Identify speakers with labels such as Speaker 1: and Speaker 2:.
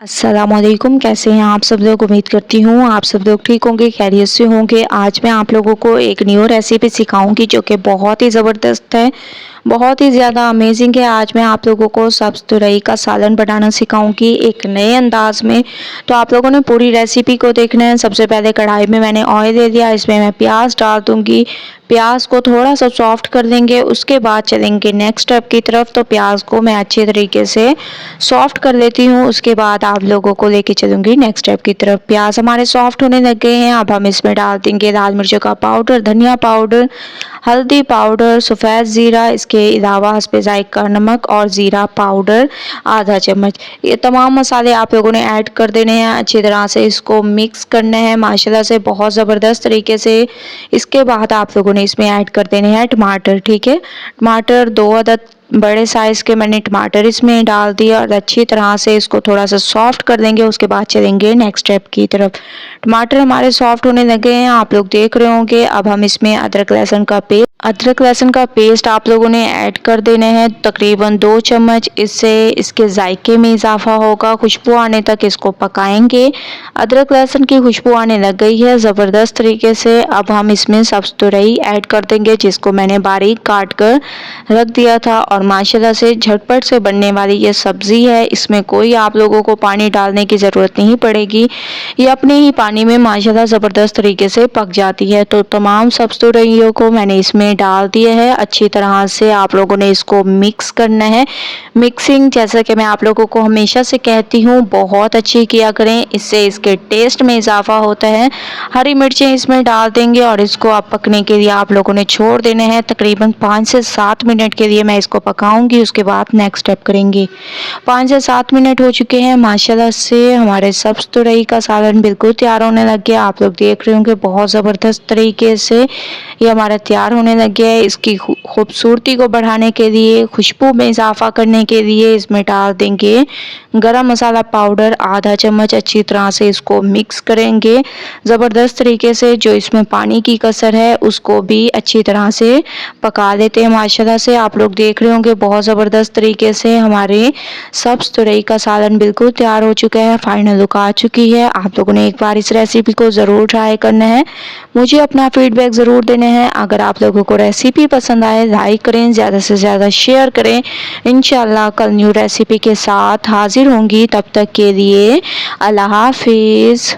Speaker 1: अस्सलामुअलैकुम, कैसे हैं आप सब लोग। उम्मीद करती हूँ आप सब लोग ठीक होंगे, खैरियत से होंगे। आज मैं आप लोगों को एक न्यू रेसिपी सिखाऊंगी जो कि बहुत ही ज़बरदस्त है, बहुत ही ज़्यादा अमेजिंग है। आज मैं आप लोगों को सब्ज़ तुरई का सालन बनाना सिखाऊंगी एक नए अंदाज में। तो आप लोगों ने पूरी रेसिपी को देखना है। सबसे पहले कढ़ाई में मैंने ऑयल ले लिया, इसमें मैं प्याज डाल दूंगी। प्याज को थोड़ा सा सॉफ्ट कर देंगे, उसके बाद चलेंगे नेक्स्ट स्टेप की तरफ। तो प्याज को मैं अच्छे तरीके से सॉफ्ट कर लेती हूँ, उसके बाद आप लोगों को लेके चलूंगी नेक्स्ट स्टेप की तरफ। प्याज हमारे सॉफ्ट होने लग गए हैं। अब हम इसमें डाल देंगे लाल मिर्चों का पाउडर, धनिया पाउडर, हल्दी पाउडर, सफ़ेद ज़ीरा, इसके अलावा हस्बे ज़ायक़ा नमक और ज़ीरा पाउडर आधा चम्मच। ये तमाम मसाले आप लोगों ने ऐड कर देने हैं, अच्छी तरह से इसको मिक्स करना है माशाल्लाह से बहुत ज़बरदस्त तरीके से। इसके बाद आप लोगों ने इसमें ऐड कर देने हैं टमाटर। ठीक है, टमाटर 2 अदद बड़े साइज़ के मैंने टमाटर इसमें डाल दिया और अच्छी तरह से इसको थोड़ा सा सॉफ्ट कर लेंगे। उसके बाद चलेंगे नेक्स्ट स्टेप की तरफ। टमाटर हमारे सॉफ्ट होने लगे हैं, आप लोग देख रहे होंगे। अब हम इसमें अदरक लहसुन का पेस्ट आप लोगों ने ऐड कर देने हैं, तकरीबन 2 चम्मच। इससे इसके जायके में इजाफा होगा, खुशबू आने तक इसको पकाएंगे। अदरक लहसुन की खुशबू आने लग गई है ज़बरदस्त तरीके से। अब हम इसमें सब्ज़ तुरई ऐड कर देंगे जिसको मैंने बारीक काट कर रख दिया था। और माशाल्लाह से झटपट से बनने वाली ये सब्ज़ी है, इसमें कोई आप लोगों को पानी डालने की ज़रूरत नहीं पड़ेगी, ये अपने ही पानी में माशाल्लाह ज़बरदस्त तरीके से पक जाती है। तो तमाम सब्ज़ तुरइयों को मैंने इसमें डाल दिया है। अच्छी तरह से आप लोगों ने इसको मिक्स करना है। मिक्सिंग जैसा कि मैं आप लोगों को हमेशा से कहती हूँ बहुत अच्छी किया करें, इससे इसके टेस्ट में इजाफा होता है। हरी मिर्चें इसमें डाल देंगे और इसको आप पकने के लिए आप लोगों ने छोड़ देने हैं। तकरीबन 5 से 7 मिनट के लिए मैं इसको पकाऊंगी, उसके बाद नेक्स्ट स्टेप करेंगे। 5 से 7 मिनट हो चुके हैं, माशाल्लाह से हमारे सब्ज़ तुरई का सालन बिल्कुल तैयार होने लग गया। आप लोग देख रहे होंगे बहुत ज़बरदस्त तरीके से ये हमारा तैयार होने लग गया है। इसकी खूबसूरती को बढ़ाने के लिए, खुशबू में इजाफा करने के लिए इसमें डाल देंगे गरम मसाला पाउडर आधा चम्मच। अच्छी तरह से इसको मिक्स करेंगे ज़बरदस्त तरीके से। जो इसमें पानी की कसर है उसको भी अच्छी तरह से पका लेते हैं। माशाल्लाह से आप लोग देख रहे होंगे बहुत ज़बरदस्त तरीके से हमारे सब्ज़ तुरई का सालन बिल्कुल तैयार हो चुका है, फाइनल लुक आ चुकी है। आप लोगों ने एक बार इस रेसिपी को ज़रूर ट्राई करना है, मुझे अपना फीडबैक ज़रूर देना है। अगर आप लोगों को रेसिपी पसंद आए लाइक करें, ज़्यादा से ज़्यादा शेयर करें। इंशाल्लाह कल न्यू रेसिपी के साथ हाजिर होंगी, तब तक के लिए अल्लाह हाफिज़।